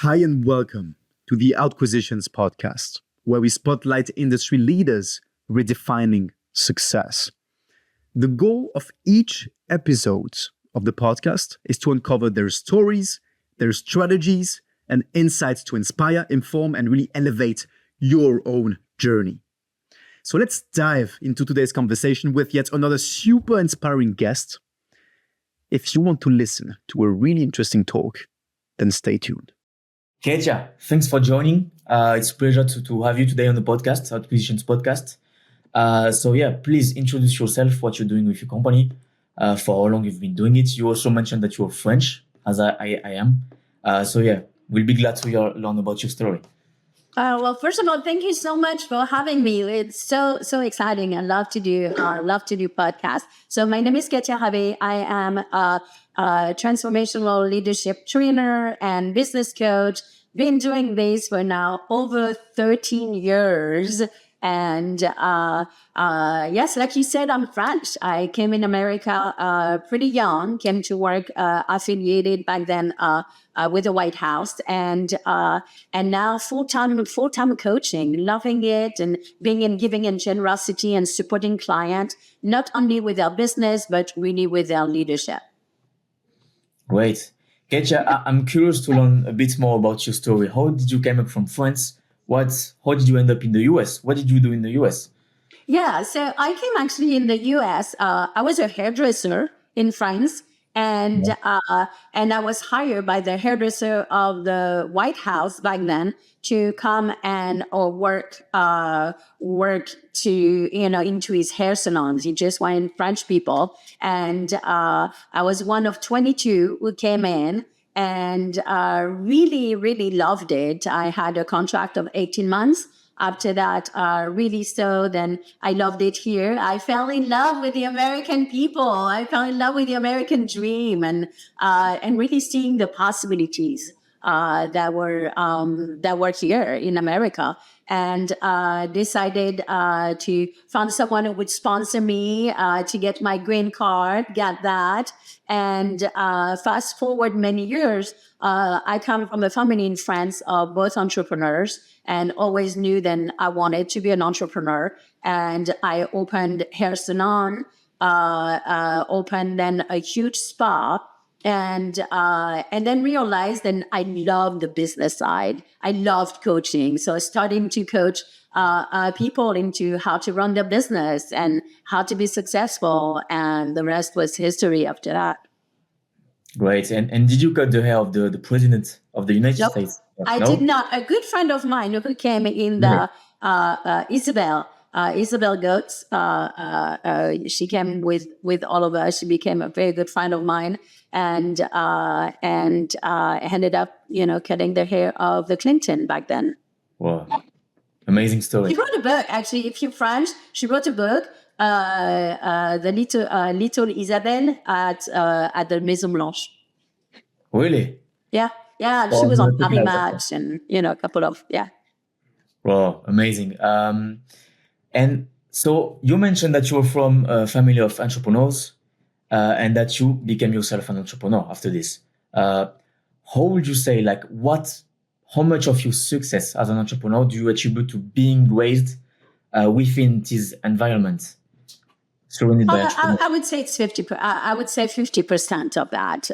Hi and welcome to the Outquisitions podcast, where we spotlight industry leaders redefining success. The goal of each episode of the podcast is to uncover their stories, their strategies, and insights to inspire, inform, and really elevate your own journey. So let's dive into today's conversation with yet another super inspiring guest. If you want to listen to a really interesting talk, then stay tuned. Katia, thanks for joining. It's a pleasure to have you today on the podcast, Outquisitions podcast. Please introduce yourself, what you're doing with your company, for how long you've been doing it. You also mentioned that you're French, as I am. We'll be glad to learn about your story. Well, first of all, thank you so much for having me. It's so exciting. I love to do podcasts. So my name is Katia Ravé. I am a transformational leadership trainer and business coach. Been doing this for now over 13 years. And yes, like you said, I'm French. I came in America pretty young, came to work affiliated back then with the White House, and now full-time coaching, loving it, and giving in generosity and supporting clients, not only with their business, but really with their leadership. Great. Katia, I'm curious to learn a bit more about your story. How did you come up from France? How did you end up in the US? What did you do in the US? Yeah, so I came actually in the US. I was a hairdresser in France, and I was hired by the hairdresser of the White House back then to come and work to into his hair salons. He just wanted French people, and I was one of 22 who came in. And really, really loved it. I had a contract of 18 months. After that, then I loved it here. I fell in love with the American people. I fell in love with the American dream, and really seeing the possibilities that were here in America. And decided to find someone who would sponsor me to get my green card, get that. And fast forward many years, I come from a family in France of both entrepreneurs, and always knew then I wanted to be an entrepreneur. And I opened hair salon, opened then a huge spa, and then realized that I loved the business side. I loved coaching. So starting to coach people into how to run their business and how to be successful. And the rest was history after that. Great. And did you cut the hair of the president of the United States? I did not. A good friend of mine who came in the Isabel Goetz, she came with all of us. She became a very good friend of mine, and ended up, cutting the hair of the Clinton back then. Wow, amazing story. She wrote a book, actually. If you're French, she wrote a book, the little Isabelle at the Maison Blanche. Really? Yeah. She was on Paris Match, and a couple of Wow, amazing. And so you mentioned that you were from a family of entrepreneurs, and that you became yourself an entrepreneur after this. How would you say, how much of your success as an entrepreneur do you attribute to being raised within this environment? I would say it's 50%. I would say 50% of that.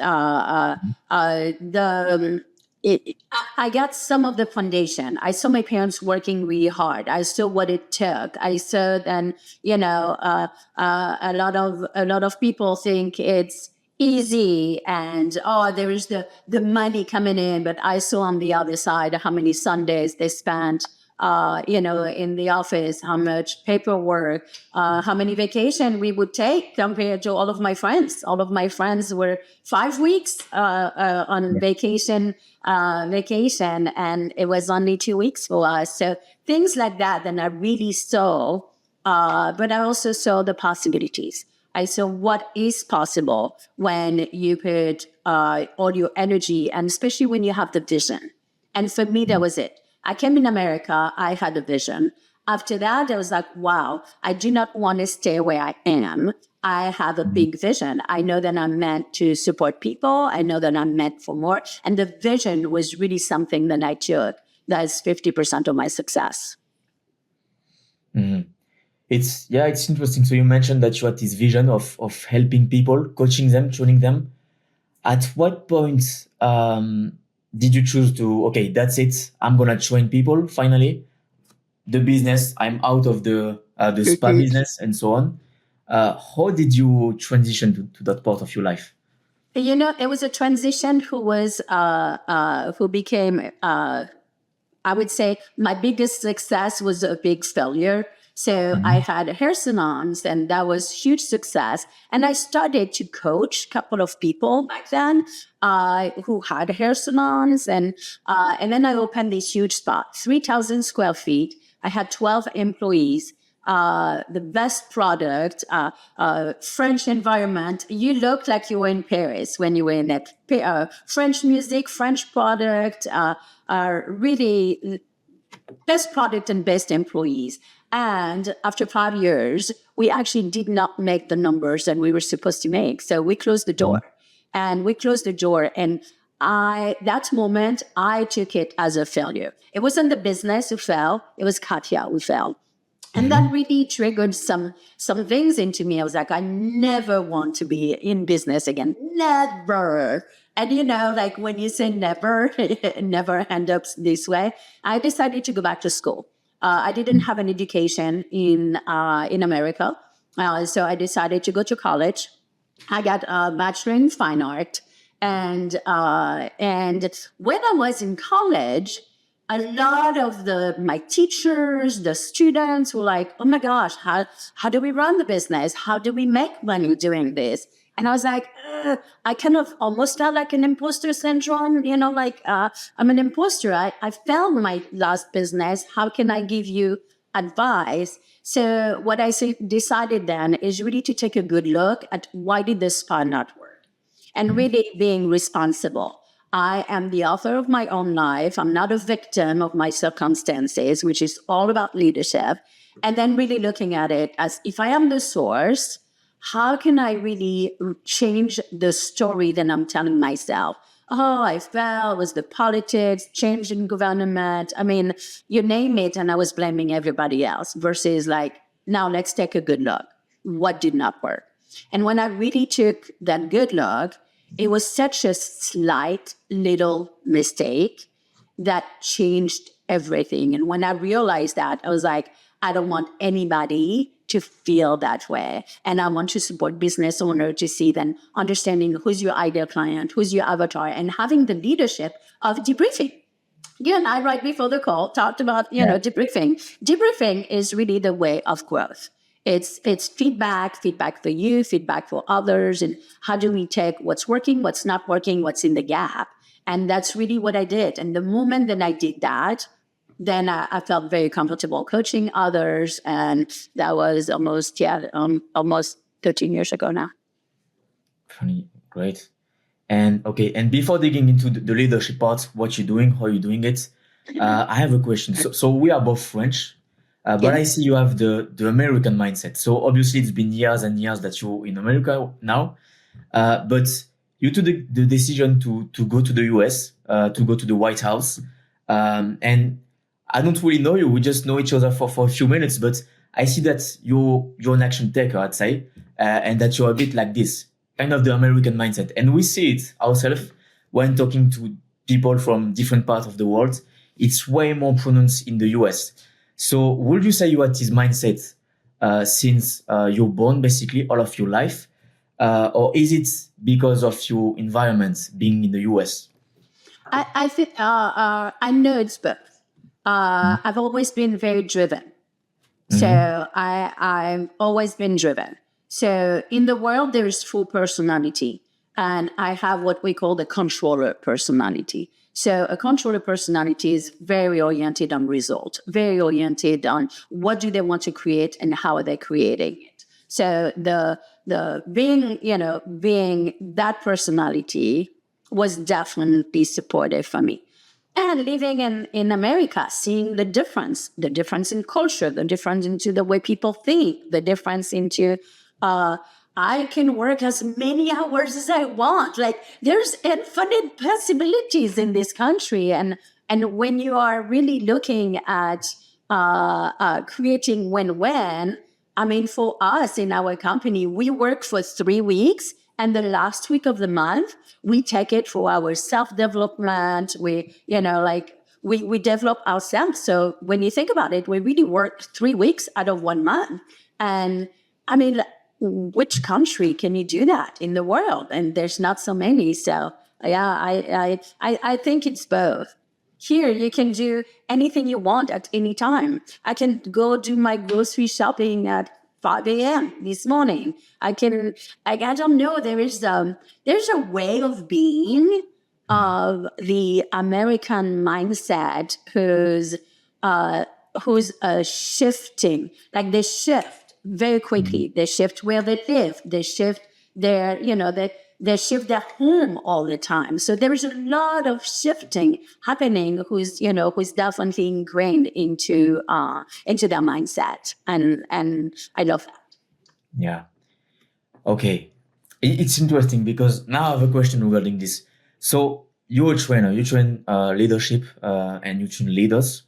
I got some of the foundation. I saw my parents working really hard. I saw what it took. I saw then, a lot of people think it's easy and there is the money coming in, but I saw on the other side how many Sundays they spent in the office, how much paperwork, how many vacation we would take compared to all of my friends. All of my friends were 5 weeks on vacation, and it was only 2 weeks for us. So things like that, then I really saw, but I also saw the possibilities. I saw what is possible when you put all your energy, and especially when you have the vision. And for me, that was it. I came in America. I had a vision. After that, I was like, wow, I do not want to stay where I am. I have a big vision. I know that I'm meant to support people. I know that I'm meant for more. And the vision was really something that I took. That's 50% of my success. It's interesting. So you mentioned that you had this vision of helping people, coaching them, training them. At what point did you choose to, okay, that's it, I'm gonna train people finally, the business, I'm out of the spa business and so on. How did you transition to that part of your life? You know, it was a transition who became, I would say my biggest success was a big failure. So I had hair salons and that was huge success. And I started to coach a couple of people back then who had hair salons. And then I opened this huge spot, 3,000 square feet. I had 12 employees. The best product, French environment. You looked like you were in Paris when you were in it. French music, French product, really best product and best employees. And after 5 years, we actually did not make the numbers that we were supposed to make. So we closed the door. And that moment, I took it as a failure. It wasn't the business who fell. It was Katia who fell. And that really triggered some things into me. I was like, I never want to be in business again. Never. And you know, like when you say never, it never end up this way. I decided to go back to school. I didn't have an education in America. So I decided to go to college. I got a bachelor in fine art. And when I was in college, a lot of my teachers, the students were like, oh my gosh, how do we run the business? How do we make money doing this? And I was like, I kind of almost felt like an imposter syndrome, you know, like I'm an imposter. I failed my last business. How can I give you advice? So what I decided then is really to take a good look at why did the spa not work? And really being responsible. I am the author of my own life. I'm not a victim of my circumstances, which is all about leadership. And then really looking at it as if I am the source, how can I really change the story that I'm telling myself? Oh, I fell, it was the politics, change in government. I mean, you name it, and I was blaming everybody else versus like, now let's take a good look. What did not work? And when I really took that good look, it was such a slight little mistake that changed everything. And when I realized that, I was like, I don't want anybody to feel that way. And I want to support business owner to see then understanding who's your ideal client, who's your avatar, and having the leadership of debriefing. You and I, right before the call, talked about, debriefing. Debriefing is really the way of growth. It's feedback for you, feedback for others, and how do we take what's working, what's not working, what's in the gap. And that's really what I did. And the moment that I did that, then I felt very comfortable coaching others. And that was almost 13 years ago now. Funny, great. And okay, and before digging into the leadership part, what you're doing, how you're doing it, I have a question. So we are both French, but I see you have the American mindset. So obviously it's been years and years that you're in America now, but you took the decision to go to the US, to go to the White House, and I don't really know you. We just know each other for a few minutes, but I see that you're an action taker, I'd say, and that you're a bit like this, kind of the American mindset. And we see it ourselves when talking to people from different parts of the world. It's way more pronounced in the US. So would you say you had this mindset since you're born, basically, all of your life? Or is it because of your environment being in the US? I think I know it's both. I've always been very driven. So I've always been driven. So in the world, there is full personality. And I have what we call the controller personality. So a controller personality is very oriented on result, very oriented on what do they want to create and how are they creating it. So the being that personality was definitely supportive for me. And living in America, seeing the difference in culture, the difference into the way people think, the difference into I can work as many hours as I want. Like there's infinite possibilities in this country. And when you are really looking at creating win-win, I mean, for us in our company, we work for 3 weeks, and the last week of the month, we take it for our self-development. We develop ourselves. So when you think about it, we really work 3 weeks out of 1 month. And I mean, which country can you do that in the world? And there's not so many. So yeah, I think it's both. Here, you can do anything you want at any time. I can go do my grocery shopping at 5 a.m. this morning. I don't know, there's a way of being of the American mindset who's shifting, like they shift very quickly. They shift where they live. They shift they shift their home all the time. So there is a lot of shifting happening who's definitely ingrained into their mindset. And I love that. Yeah. Okay. It's interesting because now I have a question regarding this. So you're a trainer, you train leadership and you train leaders.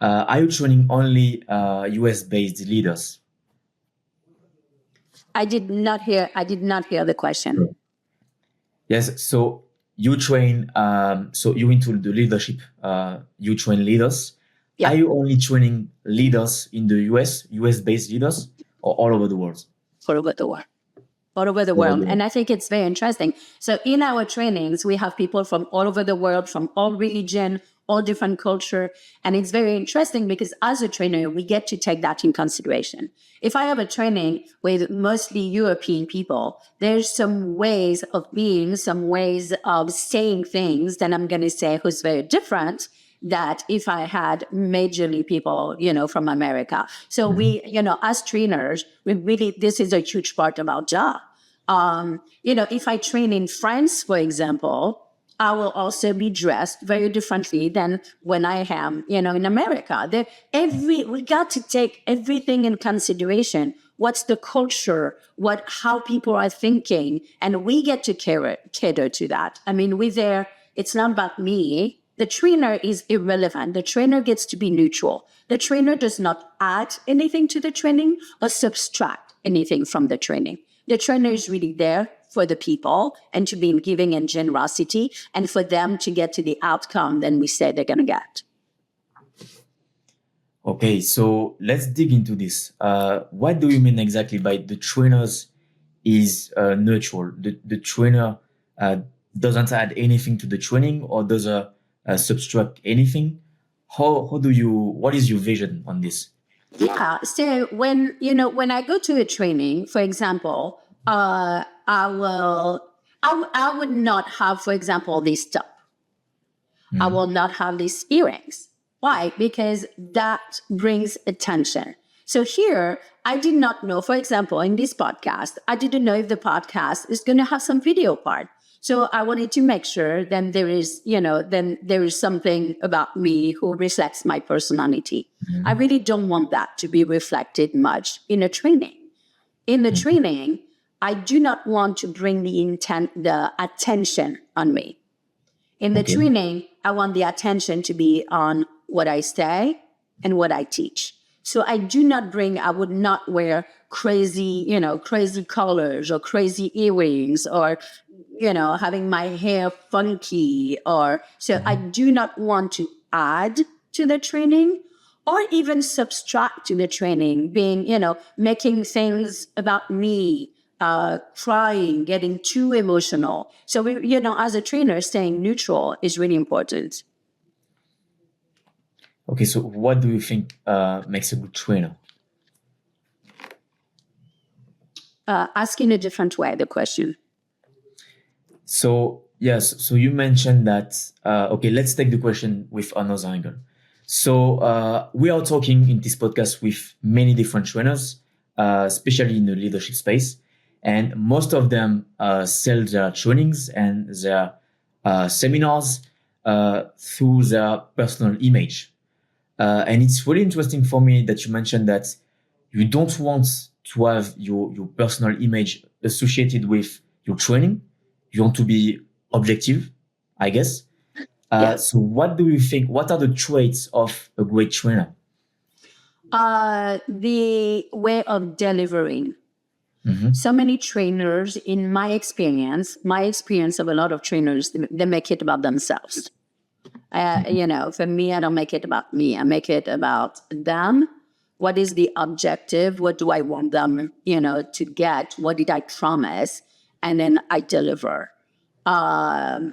Are you training only US-based leaders? I did not hear the question. Yes. So you train. So you into the leadership. You train leaders. Yeah. Are you only training leaders in the US-based leaders, or all over the world? All over the world. All over the world. And I think it's very interesting. So in our trainings, we have people from all over the world, from all religion, all different culture. And it's very interesting because as a trainer, we get to take that in consideration. If I have a training with mostly European people, there's some ways of being, some ways of saying things that I'm going to say who's very different that if I had majorly people, from America. So we, as trainers, this is a huge part of our job. If I train in France, for example, I will also be dressed very differently than when I am, in America. We got to take everything in consideration. What's the culture? How people are thinking, and we get to cater to that. I mean, it's not about me. The trainer is irrelevant. The trainer gets to be neutral. The trainer does not add anything to the training or subtract anything from the training. The trainer is really there for the people and to be giving and generosity and for them to get to the outcome that we say they're going to get. Okay, so let's dig into this. What do you mean exactly by the trainers is neutral? The trainer doesn't add anything to the training or doesn't subtract anything? What is your vision on this? Yeah. So when I go to a training, for example, I would not have, for example, this top. I will not have these earrings. Why? Because that brings attention. So here, I did not know, for example, in this podcast, I didn't know if the podcast is going to have some video part. So I wanted to make sure then there is something about me who reflects my personality. I really don't want that to be reflected much in a training. In the training, I do not want to bring the attention on me. In the training, I want the attention to be on what I say and what I teach. So I would not wear crazy colors or crazy earrings or, having my hair funky so I do not want to add to the training or even subtract to the training, being, making things about me, crying, getting too emotional. So, as a trainer, staying neutral is really important. Okay, so what do you think makes a good trainer? Ask in a different way the question. So, yes, so you mentioned that, let's take the question with another angle. So we are talking in this podcast with many different trainers, especially in the leadership space. And most of them sell their trainings and their seminars through their personal image. And it's really interesting for me that you mentioned that you don't want to have your personal image associated with your training. You want to be objective, I guess. So what do you think? What are the traits of a great trainer? The way of delivering. So many trainers, in my experience of a lot of trainers, they make it about themselves. For me, I don't make it about me. I make it about them. What is the objective? What do I want them, to get? What did I promise? And then I deliver. How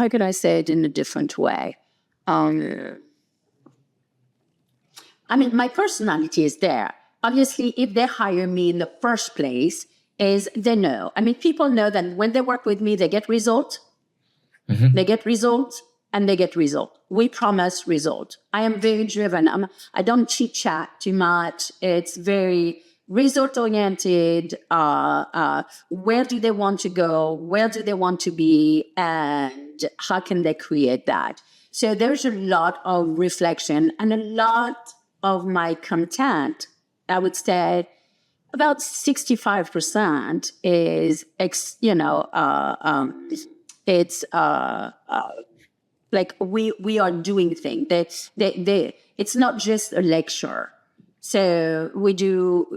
could I say it in a different way? My personality is there. Obviously, if they hire me in the first place, is they know. People know that when they work with me, they get results. They get results and they get result. We promise result. I am very driven. I don't chit chat too much. It's very result oriented. Where do they want to go? Where do they want to be? And how can they create that? So there's a lot of reflection and a lot of my content. I would say about 65% is, it's like we are doing things. It's not just a lecture. So we do,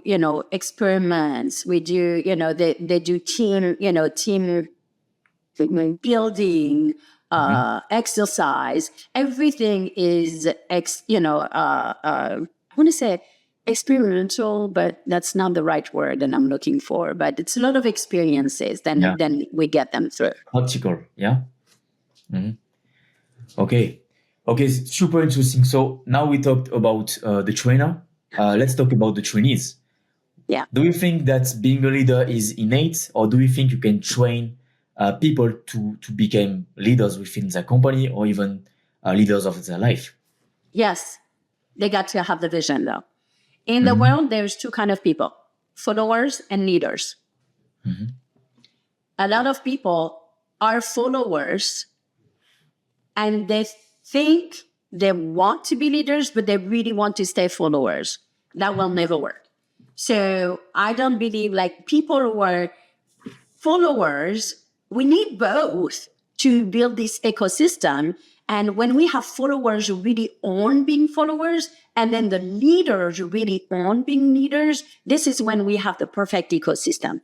experiments. We do, they do team building, exercise. Everything is, I want to say experimental, but that's not the right word that I'm looking for. But it's a lot of experiences. Then we get them through. Practical, yeah. Okay, super interesting. So now we talked about the trainer. Let's talk about the trainees. Yeah. Do you think that being a leader is innate, or do you think you can train people to become leaders within their company or even leaders of their life? Yes, they got to have the vision, though. In the world, there's two kinds of people: followers and leaders. A lot of people are followers, and they think they want to be leaders, but they really want to stay followers. That will never work. So I don't believe people who are followers, we need both to build this ecosystem. And when we have followers who really own being followers, and then the leaders who really own being leaders, this is when we have the perfect ecosystem.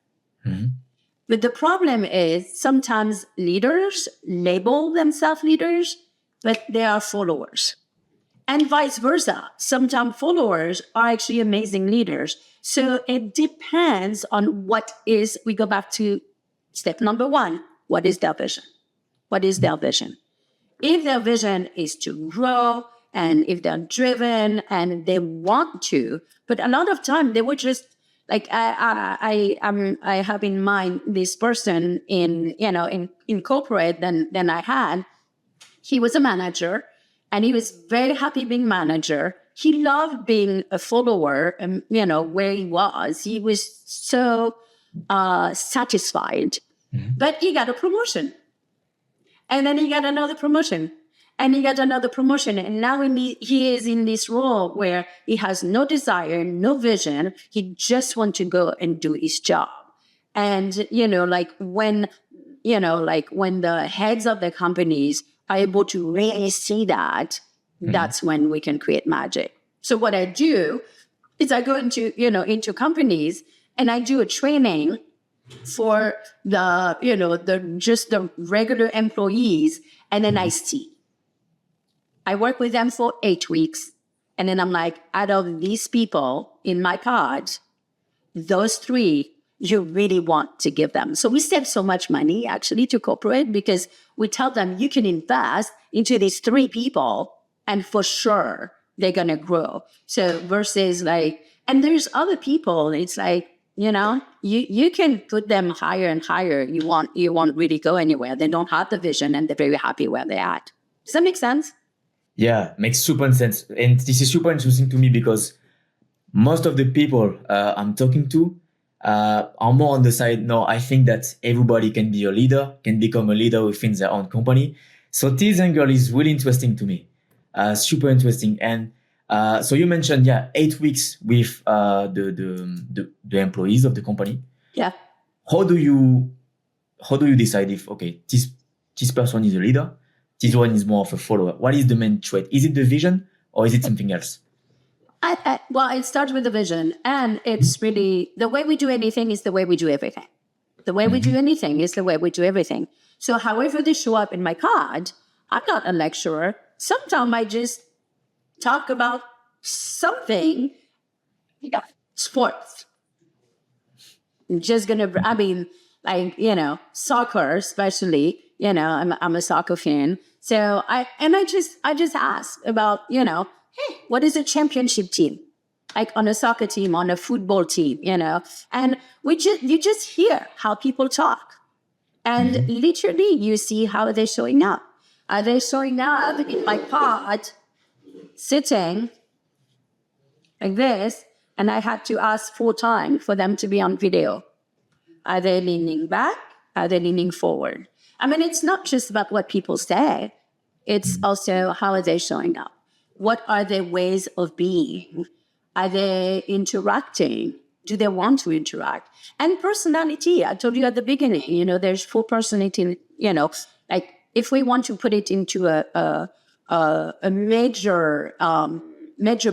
But the problem is sometimes leaders label themselves leaders, but they are followers. And vice versa. Sometimes followers are actually amazing leaders. So it depends on we go back to step number one. What is their vision? What is their vision? If their vision is to grow, and if they're driven and they want to, but a lot of time they would just I have in mind this person in corporate than I had. He was a manager, and he was very happy being manager. He loved being a follower, where he was. He was so satisfied. But he got a promotion. And then he got another promotion. And he got another promotion. And now he is in this role where he has no desire, no vision. He just wants to go and do his job. And, when the heads of the companies are able to really see that, that's when we can create magic. So what I do is I go into companies and I do a training for the regular employees. And then I see. I work with them for 8 weeks. And then I'm like, out of these people in my pod, those 3, you really want to give them. So we save so much money actually to corporate, because we tell them you can invest into these 3 people and for sure they're going to grow. So versus and there's other people, it's you can put them higher and higher. You won't really go anywhere. They don't have the vision and they're very happy where they're at. Does that make sense? Yeah, makes super sense. And this is super interesting to me because most of the people I'm talking to, are more on the side, no, I think that everybody can be a leader, can become a leader within their own company. So this angle is really interesting to me, super interesting. And so you mentioned, 8 weeks with the employees of the company. Yeah. How do you decide if, okay, this person is a leader, this one is more of a follower? What is the main trait? Is it the vision or is it something else? Well, it starts with the vision, and it's really the way we do anything is the way we do everything. The way we do anything is the way we do everything. So however they show up in my card, I'm not a lecturer. Sometimes I just talk about something, sports. I'm just gonna, I mean, like, soccer, especially, I'm a soccer fan. So I just ask about, hey, what is a championship team? Like on a soccer team, on a football team, and you just hear how people talk. And literally you see how they're showing up. Are they showing up in my pod, sitting like this, and I had to ask 4 times for them to be on video? Are they leaning back? Are they leaning forward? I mean, it's not just about what people say. It's also how are they showing up? What are their ways of being? Are they interacting? Do they want to interact? And personality, I told you at the beginning, there's 4 personality, like if we want to put it into a major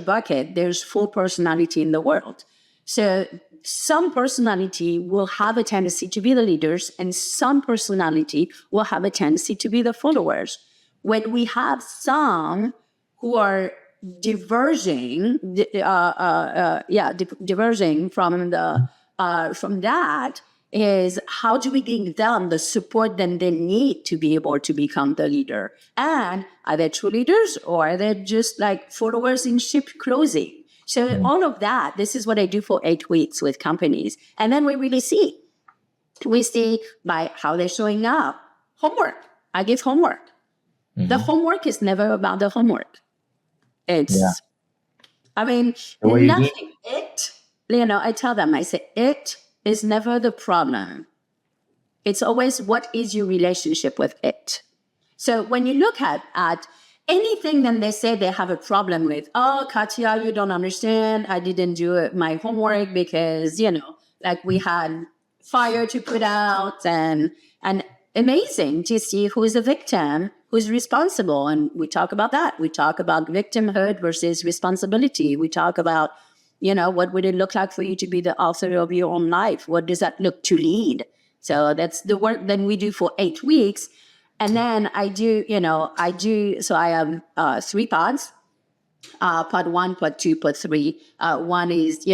bucket, there's 4 personality in the world. So some personality will have a tendency to be the leaders, and some personality will have a tendency to be the followers. When we have some who are diverging from that, is how do we give them the support that they need to be able to become the leader? And are they true leaders, or are they just like followers in ship closing? So all of that, this is what I do for 8 weeks with companies. And then we really see. We see by how they're showing up. Homework. I give homework. The homework is never about the homework. It's, I mean, nothing. I tell them, I say, it is never the problem. It's always what is your relationship with it. So when you look at anything that they say they have a problem with, oh, Katia, you don't understand. I didn't do my homework because, like we had fire to put out, and amazing to see who is the victim, who's responsible. And we talk about that. We talk about victimhood versus responsibility. We talk about, what would it look like for you to be the author of your own life? What does that look to lead? So that's the work that we do for 8 weeks. And then I have 3 pods, pod 1, pod 2, pod 3. One is,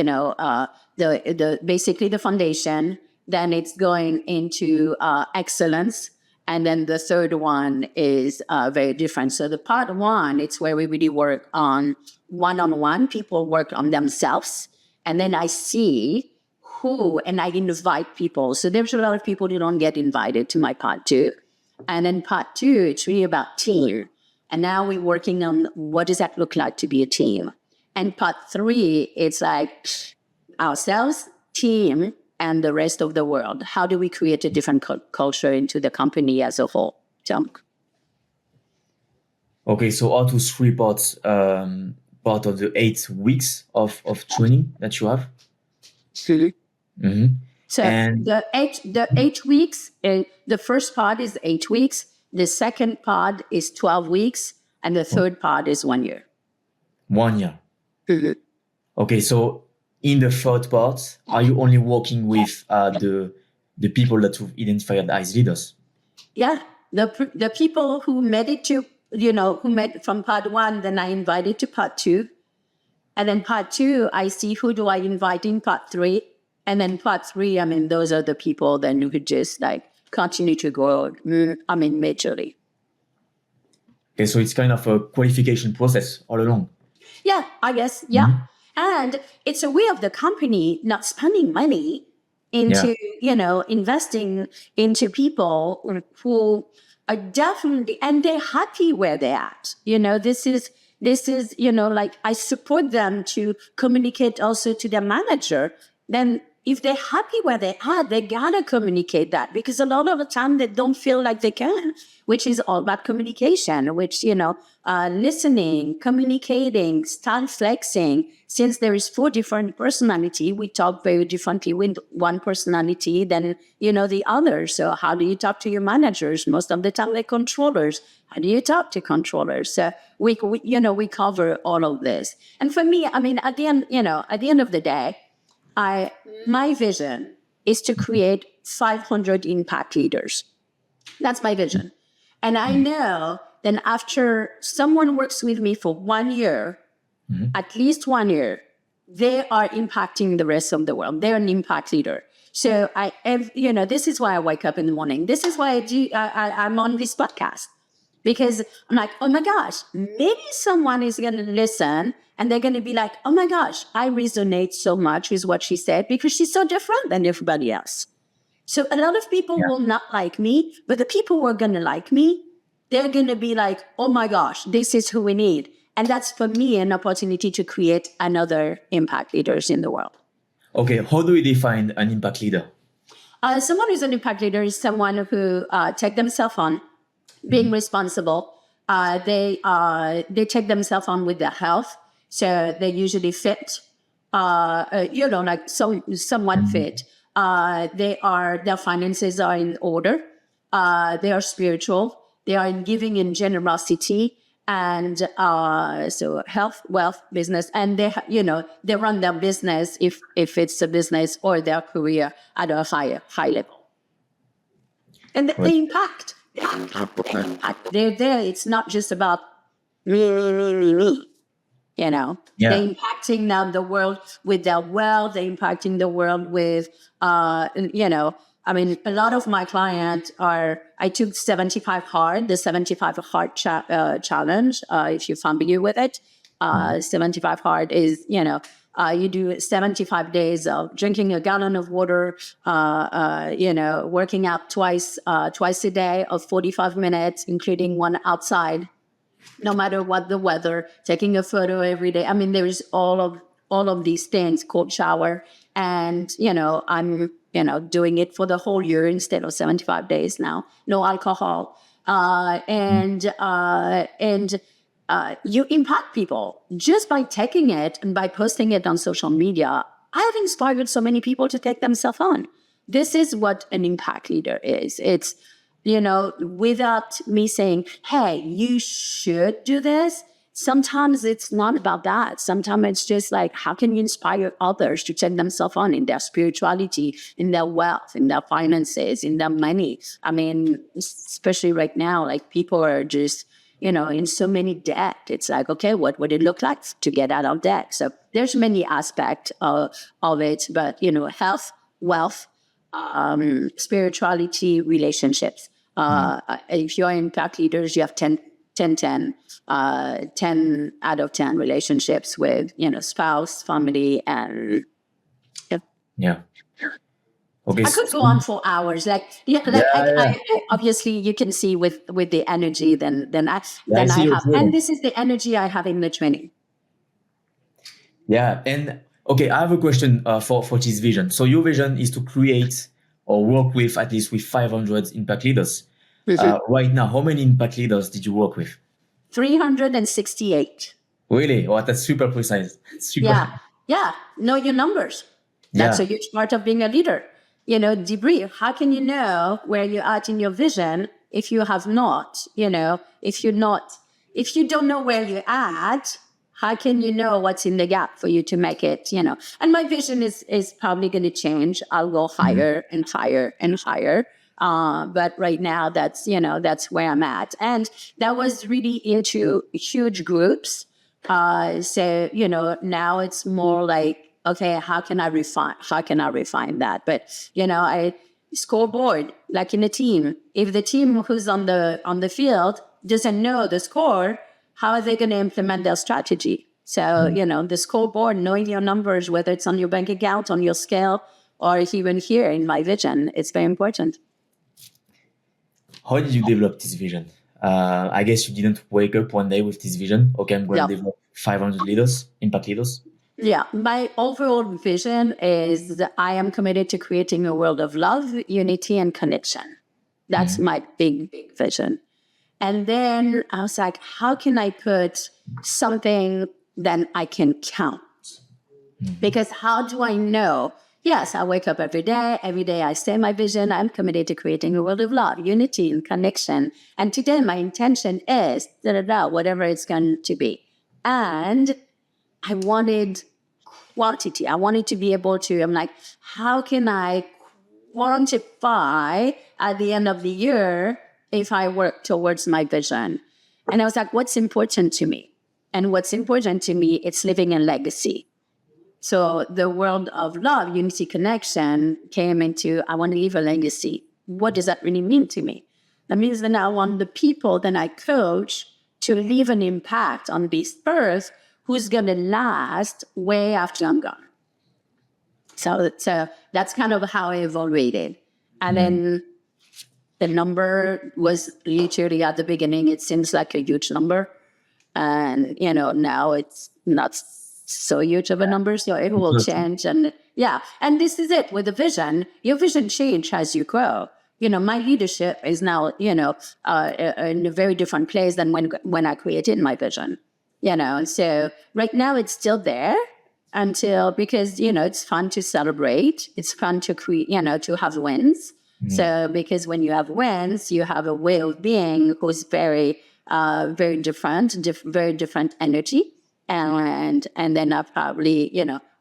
basically the foundation. Then it's going into excellence. And then the third one is very different. So the pod 1, it's where we really work on one-on-one. People work on themselves. And then I see and I invite people. So there's a lot of people who don't get invited to my pod 2. And then part 2, it's really about team. And now we're working on what does that look like to be a team. And part 3, it's like ourselves, team, and the rest of the world. How do we create a different culture into the company as a whole? Okay, so out of 3 parts, part of the 8 weeks of training that you have? So the 8 weeks, the first pod is 8 weeks, the second pod is 12 weeks, and the third pod is 1 year. 1 year. Okay, so in the third part, are you only working with the people that you've identified as leaders? Yeah, the people who made it to, who made from part 1, then I invited to part 2. And then part 2, I see who do I invite in part 3. And then part 3, those are the people then who just continue to grow, majorly. Okay, so it's kind of a qualification process all along. Yeah, I guess, yeah. And it's a way of the company not spending money into, investing into people who are definitely, and they're happy where they're at. This is, I support them to communicate also to their manager. Then, if they're happy where they are, they gotta communicate that, because a lot of the time they don't feel like they can, which is all about communication, which, listening, communicating, style flexing. Since there is 4 different personality, we talk very differently with one personality than, the other. So how do you talk to your managers? Most of the time they're controllers. How do you talk to controllers? So we cover all of this. And for me, I mean, at the end of the day, my vision is to create 500 impact leaders. That's my vision. And I know that after someone works with me for 1 year, at least 1 year, they are impacting the rest of the world. They're an impact leader. So this is why I wake up in the morning. This is why I'm on this podcast. Because I'm like, oh my gosh, maybe someone is going to listen and they're going to be like, oh my gosh, I resonate so much with what she said because she's so different than everybody else. So a lot of people will not like me, but the people who are going to like me, they're going to be like, oh my gosh, this is who we need. And that's for me an opportunity to create another impact leaders in the world. Okay, how do we define an impact leader? Someone who's an impact leader is someone who take themselves on, being responsible. They take themselves on with their health. So they're usually fit, like somewhat fit. Their finances are in order. They are spiritual. They are in giving in generosity. And so health, wealth, business, and they run their business if it's a business or their career at a high level. And the impact. They're there. It's not just about me. They're impacting now the world with their wealth. They're impacting the world with, I mean, a lot of my clients I took 75 Hard, the 75 Hard challenge, if you're familiar with it. 75 Hard is, you do 75 days of drinking a gallon of water, working out twice a day of 45 minutes, including one outside, no matter what the weather, taking a photo every day. I mean, there is all of these things, cold shower. And, I'm, doing it for the whole year instead of 75 days now, no alcohol. You impact people just by taking it and by posting it on social media. I have inspired so many people to take themselves on. This is what an impact leader is. It's, without me saying, hey, you should do this. Sometimes it's not about that. Sometimes it's just like, how can you inspire others to take themselves on in their spirituality, in their wealth, in their finances, in their money? I mean, especially right now, like people are just, in so many debt. It's like, okay, what would it look like to get out of debt? So there's many aspects of it, but, health, wealth, spirituality, relationships. If you're impact leaders, you have 10 out of 10 relationships with, spouse, family, and okay. I could go on for hours. I obviously you can see with the energy than I have, and this is the energy I have in the training. Yeah, and okay, I have a question for this vision. So your vision is to create or work with at least with 500 impact leaders. Right now, how many impact leaders did you work with? 368. Really? Oh, that's super precise. Yeah. Know your numbers. That's a huge part of being a leader. Debrief. How can you know where you're at in your vision if you have not, if you don't know where you're at, how can you know what's in the gap for you to make it, And my vision is probably going to change. I'll go higher and higher and higher. But right now that's where I'm at. And that was really into huge groups. So, now it's more like, okay, how can I refine that? But, I scoreboard, like in a team. If the team who's on the field doesn't know the score, how are they going to implement their strategy? So, the scoreboard, knowing your numbers, whether it's on your bank account, on your scale, or even here in my vision, it's very important. How did you develop this vision? I guess you didn't wake up one day with this vision. Okay, I'm going to develop 500 leaders, impact leaders. Yeah, my overall vision is that I am committed to creating a world of love, unity, and connection. That's my big vision. And then I was like, how can I put something that I can count? Because how do I know? Yes, I wake up every day. Every day I say my vision. I'm committed to creating a world of love, unity, and connection. And today my intention is whatever it's going to be. And I wanted quantity. I wanted to be able to, I'm like, how can I quantify at the end of the year if I work towards my vision? And I was like, what's important to me? And what's important to me, it's living a legacy. So the world of love, unity, connection came into, I want to leave a legacy. What does that really mean to me? That means that I want the people that I coach to leave an impact on this earth who's going to last way after I'm gone. So that's kind of how I evaluated. And then the number was literally at the beginning, it seems like a huge number. And, now it's not so huge of a number, so it will change. And and this is it with the vision. Your vision change as you grow. My leadership is now, in a very different place than when I created my vision. So right now it's still there because, it's fun to celebrate. It's fun to create, to have wins. So because when you have wins, you have a way of being who's very, very different, very different energy. And then I probably,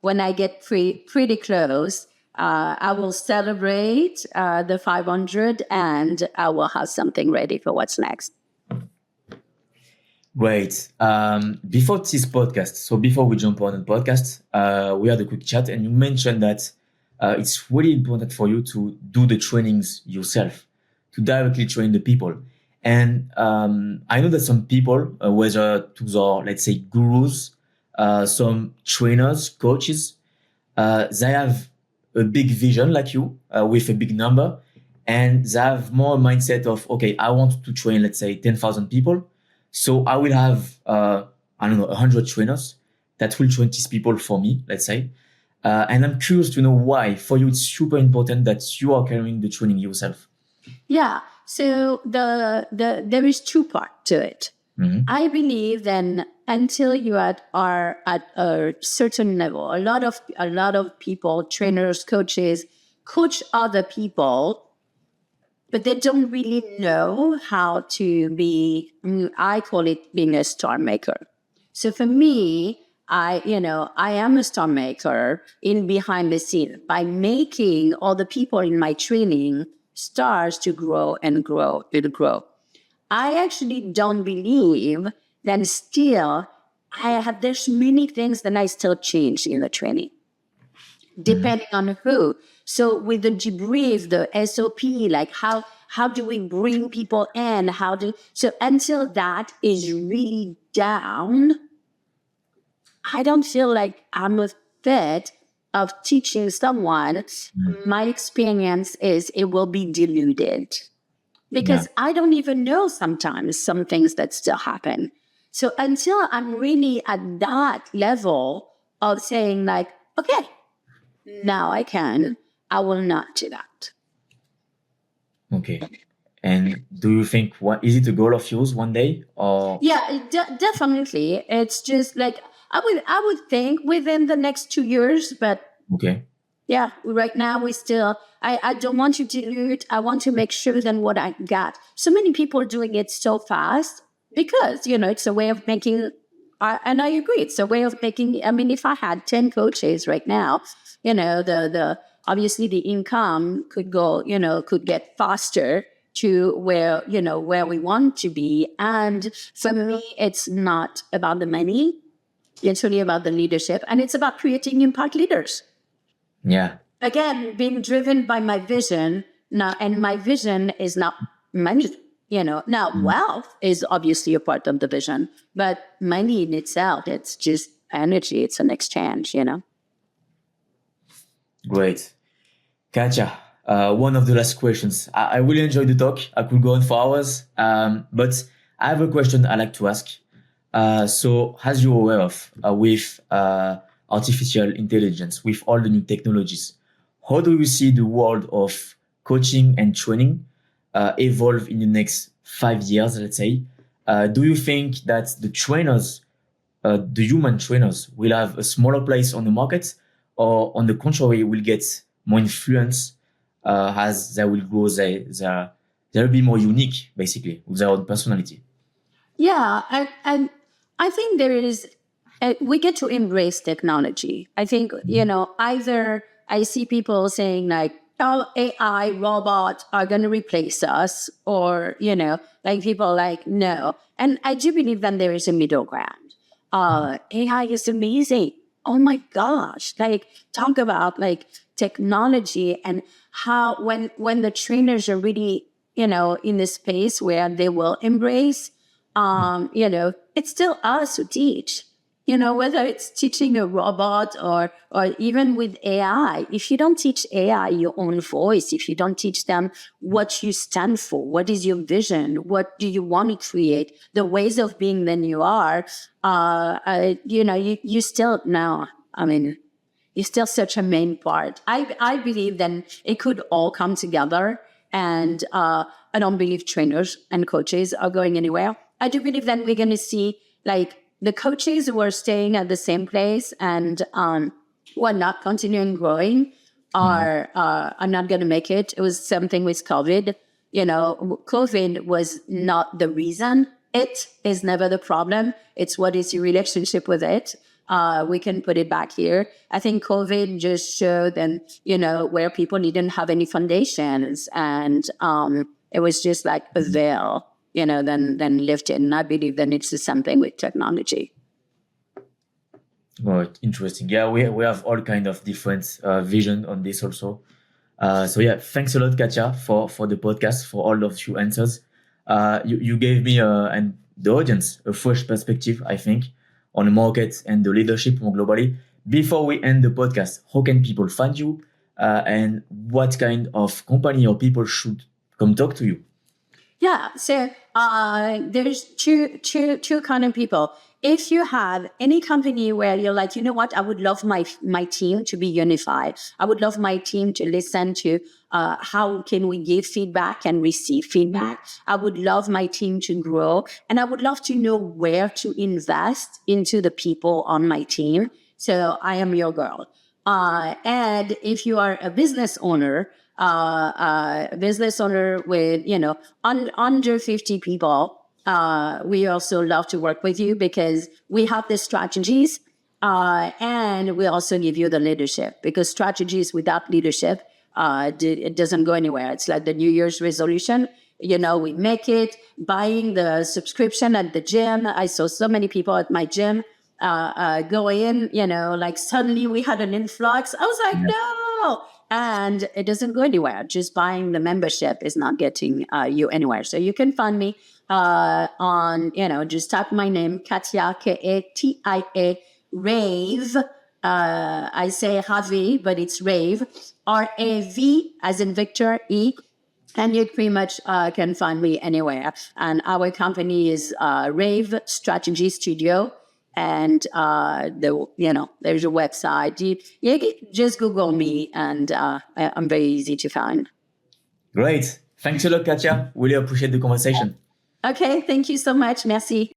when I get pretty close, I will celebrate the 500 and I will have something ready for what's next. Great. Before this podcast, so before we jump on the podcast, we had a quick chat and you mentioned that it's really important for you to do the trainings yourself, to directly train the people. And I know that some people, whether those are, let's say, gurus, some trainers, coaches, they have a big vision like you with a big number. And they have more mindset of, okay, I want to train, let's say, 10,000 people. So I will have, 100 trainers that will train these people for me, let's say. And I'm curious to know why, for you, it's super important that you are carrying the training yourself. Yeah. So there is two parts to it. I believe then until you are at a certain level, a lot of people, trainers, coaches, coach other people, but they don't really know how to be, I call it being a star maker. So for me, I am a star maker in behind the scene by making all the people in my training stars to grow and grow and grow. I actually don't believe that still there's many things that I still change in the training, depending on who. So with the debrief, the SOP, like how do we bring people in? So until that is really down, I don't feel like I'm a fit of teaching someone. My experience is it will be diluted. Because I don't even know sometimes some things that still happen. So until I'm really at that level of saying like, okay, now I will not do that. Okay. And do you think, is it a goal of yours one day? Or Yeah, definitely. It's just like, I would think within the next 2 years, but okay. yeah, right now we still, I don't want to dilute. I want to make sure than what I got. So many people are doing it so fast because, it's a way of making, and I agree, it's a way of making, I mean, if I had 10 coaches right now, the obviously the income could go, could get faster to where we want to be. And for me, it's not about the money. It's really about the leadership and it's about creating impact leaders. Yeah. Again, being driven by my vision now, and my vision is not money. Now wealth is obviously a part of the vision, but money in itself, it's just energy. It's an exchange. Great. Katia, one of the last questions. I really enjoyed the talk. I could go on for hours, but I have a question I like to ask. So as you're aware of, with artificial intelligence, with all the new technologies. How do you see the world of coaching and training evolve in the next 5 years, let's say? Do you think that the human trainers will have a smaller place on the market, or on the contrary, will get more influence as they will grow, they'll be more unique, basically, with their own personality? Yeah, and I think there is, we get to embrace technology. I think, either I see people saying like, oh, AI, robots are going to replace us, or, like people like, no. And I do believe that there is a middle ground. AI is amazing. Oh my gosh. Like, talk about like technology and how when the trainers are really, in the space where they will embrace, it's still us who teach. Whether it's teaching a robot or even with AI, if you don't teach AI your own voice, if you don't teach them what you stand for, what is your vision, what do you want to create, the ways of being than you are, you still now, you're still such a main part. I believe then it could all come together, and I don't believe trainers and coaches are going anywhere. I do believe that we're going to see like the coaches who are staying at the same place and who are not continuing growing are not going to make it. It was something with COVID. COVID was not the reason. It is never the problem. It's what is your relationship with it. We can put it back here. I think COVID just showed them, where people didn't have any foundations, and it was just like a veil, then lifted. And I believe that it's the same thing with technology. Oh, interesting. Yeah, we have all kind of different vision on this also. So yeah, thanks a lot, Katia, for the podcast, for all of your answers. You gave me and the audience a fresh perspective, I think, on the market and the leadership more globally. Before we end the podcast, how can people find you, and what kind of company or people should come talk to you? Yeah, so there's two kind of people. If you have any company where you're like, you know what, I would love my team to be unified. I would love my team to listen to how can we give feedback and receive feedback. I would love my team to grow, and I would love to know where to invest into the people on my team. So I am your girl. And if you are a business owner with, under 50 people, we also love to work with you because we have the strategies, and we also give you the leadership, because strategies without leadership, it doesn't go anywhere. It's like the New Year's resolution. We make it, buying the subscription at the gym. I saw so many people at my gym go in, like suddenly we had an influx. I was like, no. And it doesn't go anywhere. Just buying the membership is not getting you anywhere. So you can find me on, just type my name, Katia, Katia, Rave. I say Ravé, but it's Rave. RAV as in Victor, E. And you pretty much can find me anywhere. And our company is Rave Strategy Studio. And there's a website. You just Google me, and I'm very easy to find. Great. Thanks a lot, Katia. Really appreciate the conversation. Okay, thank you so much. Merci.